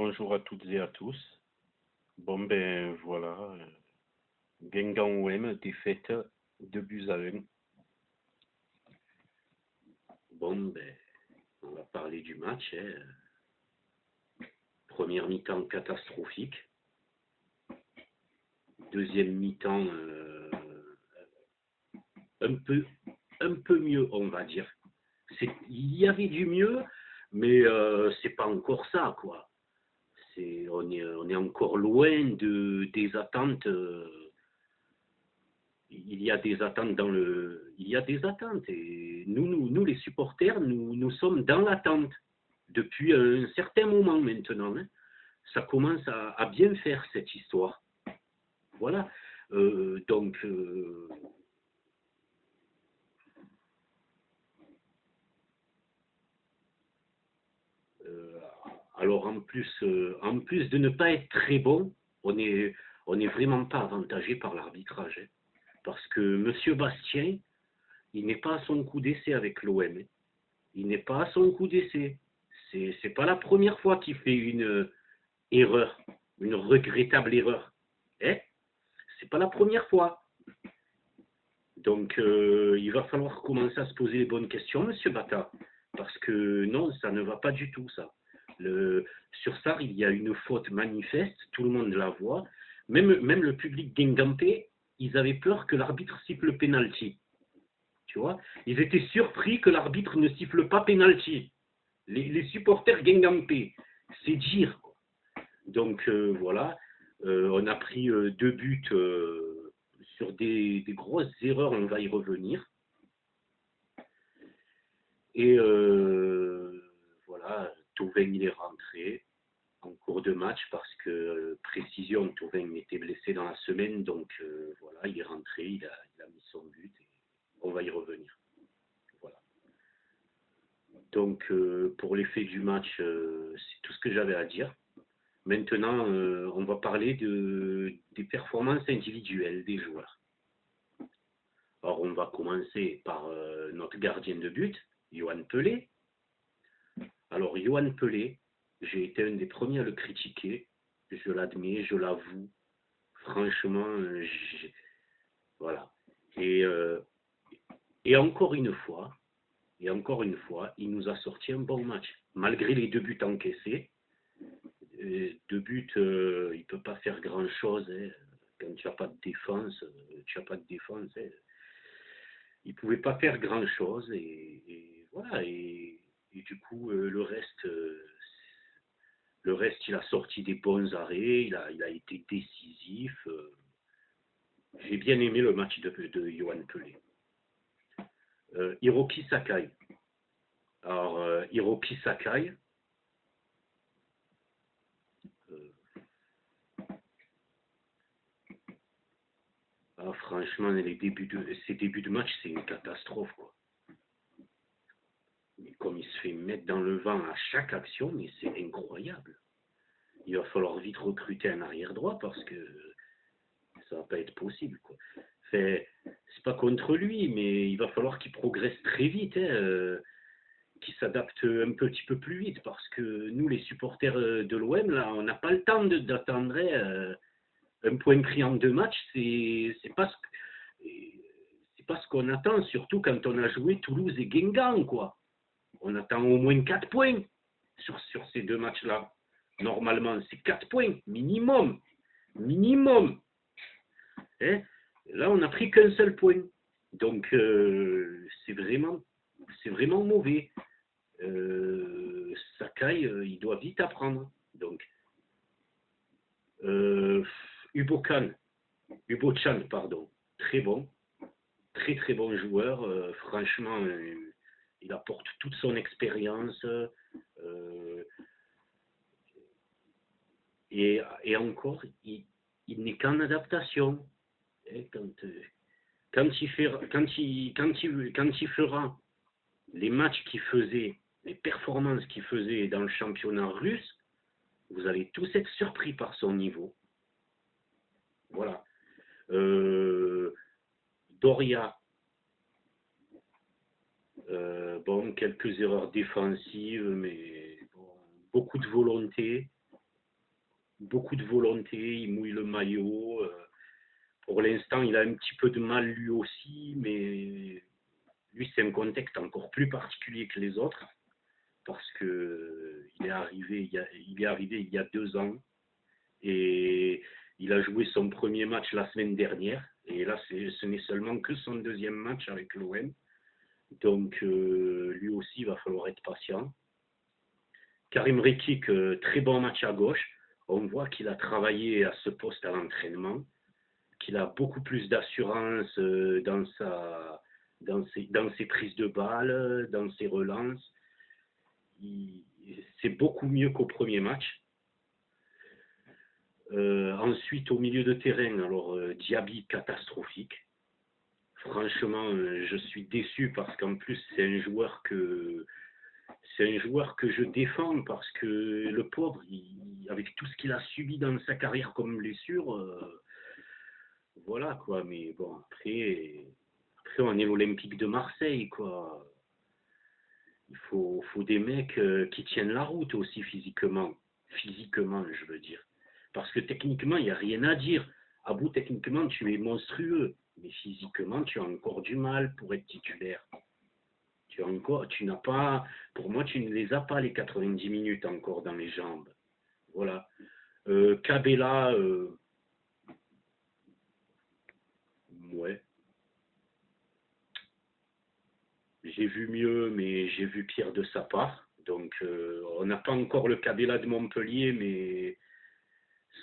Bonjour à toutes et à tous. Bon ben voilà, Guingamp OM, défaite 2-1. Bon, ben, on va parler du match. Première mi-temps catastrophique. Deuxième mi-temps un peu mieux, on va dire. Il y avait du mieux, mais c'est pas encore ça, quoi. On est encore loin des attentes. Il y a des attentes il y a des attentes. Et nous les supporters, nous sommes dans l'attente depuis un certain moment maintenant. Hein. Ça commence à bien faire cette histoire. Voilà. Donc, euh, alors en plus de ne pas être très bon, on n'est vraiment pas avantagé par l'arbitrage. Hein. Parce que Monsieur Bastien, il n'est pas à son coup d'essai avec l'OM. Il n'est pas à son coup d'essai. C'est pas la première fois qu'il fait une erreur, une regrettable erreur. Hein. C'est pas la première fois. Donc, il va falloir commencer à se poser les bonnes questions, Monsieur Bata. Parce que non, ça ne va pas du tout, ça. Sur ça, il y a une faute manifeste, tout le monde la voit. Même le public guingampais, ils avaient peur que l'arbitre siffle le penalty. Tu vois, ils étaient surpris que l'arbitre ne siffle pas penalty. Les supporters guingampais, c'est dire. Quoi. Donc voilà, on a pris 2 buts sur des grosses erreurs, on va y revenir. Et voilà, Thauvin il est rentré en cours de match parce que, précision, Thauvin était blessé dans la semaine, donc voilà, il est rentré, il a mis son but et on va y revenir. Voilà. Donc pour l'effet du match, c'est tout ce que j'avais à dire. Maintenant, on va parler des performances individuelles des joueurs. Alors, on va commencer par notre gardien de but, Yoann Pelé. Alors, Yoann Pelé, j'ai été un des premiers à le critiquer. Je l'admets, je l'avoue. Franchement, voilà. Et, euh, et encore une fois, il nous a sorti un bon match. Malgré les 2 buts encaissés, 2 buts, il ne peut pas faire grand-chose. Hein. Quand tu n'as pas de défense, tu n'as pas de défense. Hein. Il ne pouvait pas faire grand-chose. Et voilà. Et du coup, le reste, il a sorti des bons arrêts. Il a été décisif. J'ai bien aimé le match de Yoann Pelé. Hiroki Sakai. Alors, Hiroki Sakai, euh, franchement, ses débuts de match, c'est une catastrophe. Quoi. Mais comme il se fait mettre dans le vent à chaque action, mais c'est incroyable. Il va falloir vite recruter un arrière droit parce que ça va pas être possible. Quoi. C'est pas contre lui, mais il va falloir qu'il progresse très vite, hein, qu'il s'adapte un petit peu plus vite parce que nous, les supporters de l'OM, là, on n'a pas le temps d'attendre. Un point pris en 2 matchs, c'est pas ce qu'on attend, surtout quand on a joué Toulouse et Guingamp, quoi. On attend au moins 4 points sur ces 2 matchs-là. Normalement, c'est 4 points, minimum. Minimum. Hein. Là, on n'a pris qu'un seul point. Donc, c'est vraiment mauvais. Sakai, il doit vite apprendre. Donc, euh, Ubo-Chan, pardon, très bon. Très très bon joueur. Franchement, il apporte toute son expérience. Et encore, il n'est qu'en adaptation. Et quand il fera les matchs qu'il faisait, les performances qu'il faisait dans le championnat russe, vous allez tous être surpris par son niveau. Voilà. Doria, bon, quelques erreurs défensives, mais bon, beaucoup de volonté. beaucoup de volonté, il mouille le maillot. Pour l'instant, il a un petit peu de mal lui aussi, mais lui, c'est un contexte encore plus particulier que les autres, parce que il est arrivé il y a 2 ans, et il a joué son premier match la semaine dernière, et là, ce n'est seulement que son deuxième match avec l'OM, donc lui aussi, il va falloir être patient. Karim Rekik, très bon match à gauche, on voit qu'il a travaillé à ce poste à l'entraînement, qu'il a beaucoup plus d'assurance dans ses prises de balles, dans ses relances. C'est beaucoup mieux qu'au premier match. Ensuite, au milieu de terrain, alors Diaby catastrophique. Franchement, je suis déçu parce qu'en plus, c'est un joueur que je défends parce que le pauvre, avec tout ce qu'il a subi dans sa carrière comme blessure, voilà quoi. Mais bon, après on est l'Olympique de Marseille, quoi. Il faut des mecs qui tiennent la route aussi physiquement. Physiquement, je veux dire. Parce que techniquement, il n'y a rien à dire. À bout, techniquement, tu es monstrueux. Mais physiquement, tu as encore du mal pour être titulaire. Tu n'as pas, pour moi, tu ne les as pas les 90 minutes encore dans les jambes. Voilà. Cabella, ouais. J'ai vu mieux, mais j'ai vu pire de sa part. Donc, on n'a pas encore le Cabella de Montpellier, mais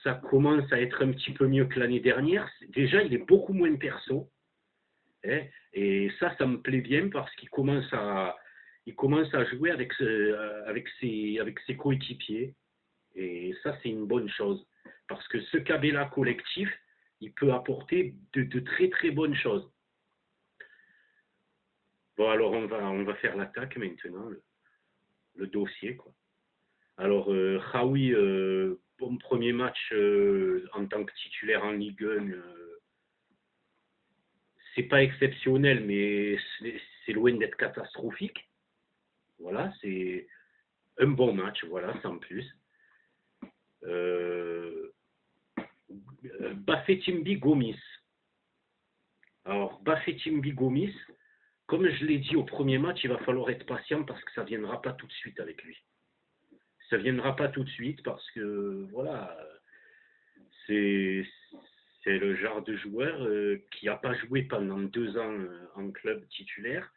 ça commence à être un petit peu mieux que l'année dernière. Déjà, il est beaucoup moins perso. Hein, et ça me plaît bien parce il commence à jouer avec ses coéquipiers. Et ça, c'est une bonne chose. Parce que ce Cabella collectif, il peut apporter de très très bonnes choses. Bon, alors on va faire l'attaque maintenant, le dossier, quoi. Alors, Khaoui, bon premier match en tant que titulaire en Ligue 1, c'est pas exceptionnel, mais c'est loin d'être catastrophique. Voilà, c'est un bon match, voilà, sans plus. Bafétimbi Gomis. Alors, Bafétimbi Gomis, comme je l'ai dit au premier match, il va falloir être patient parce que ça ne viendra pas tout de suite avec lui. Ça ne viendra pas tout de suite parce que, voilà, c'est le genre de joueur qui n'a pas joué pendant 2 ans en club titulaire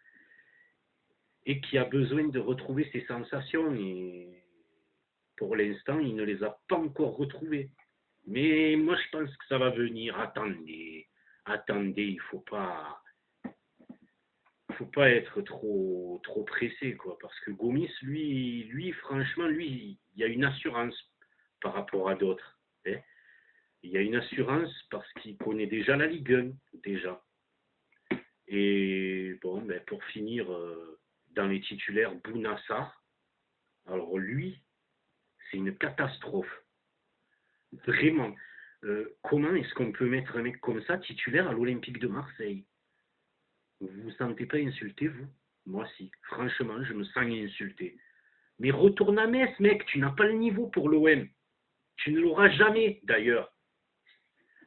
et qui a besoin de retrouver ses sensations. Et pour l'instant, il ne les a pas encore retrouvées. Mais moi, je pense que ça va venir. Attendez, il faut pas être trop pressé, quoi. Parce que Gomis, franchement, il y a une assurance par rapport à d'autres. Hein. Il y a une assurance parce qu'il connaît déjà la Ligue 1, déjà. Et bon, ben, pour finir, dans les titulaires, Bounassar. Alors lui, c'est une catastrophe. Vraiment. Comment est-ce qu'on peut mettre un mec comme ça titulaire à l'Olympique de Marseille? Vous ne vous sentez pas insulté, vous? Moi, si. Franchement, je me sens insulté. Mais retourne à Metz, mec. Tu n'as pas le niveau pour l'OM. Tu ne l'auras jamais, d'ailleurs.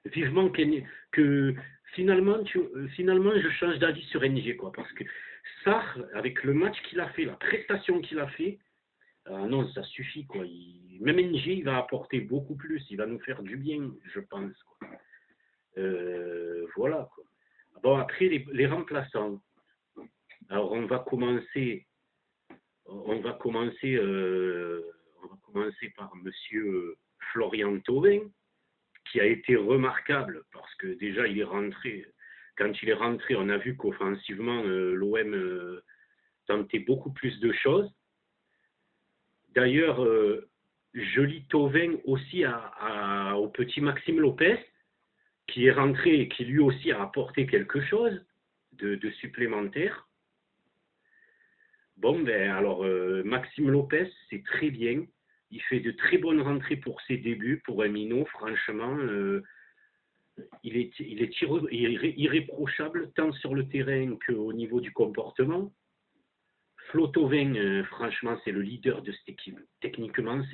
Vivement que finalement, finalement, je change d'avis sur NG, quoi. Parce que Sarr, avec le match qu'il a fait, la prestation qu'il a fait, non, ça suffit, quoi. Même NG, il va apporter beaucoup plus. Il va nous faire du bien, je pense, quoi. Voilà, quoi. Bon, après, les remplaçants. Alors, on va commencer par Monsieur Florian Thauvin, qui a été remarquable parce que déjà il est rentré. Quand il est rentré, on a vu qu'offensivement l'OM tentait beaucoup plus de choses. D'ailleurs, je lis Thauvin aussi au petit Maxime Lopez, qui est rentré et qui lui aussi a apporté quelque chose de supplémentaire. Bon, ben alors, Maxime Lopez, c'est très bien. Il fait de très bonnes rentrées pour ses débuts, pour un minot, franchement. Il est irréprochable tant sur le terrain qu'au niveau du comportement. Flo Thauvin, franchement, c'est le leader de cette équipe. Techniquement, c'est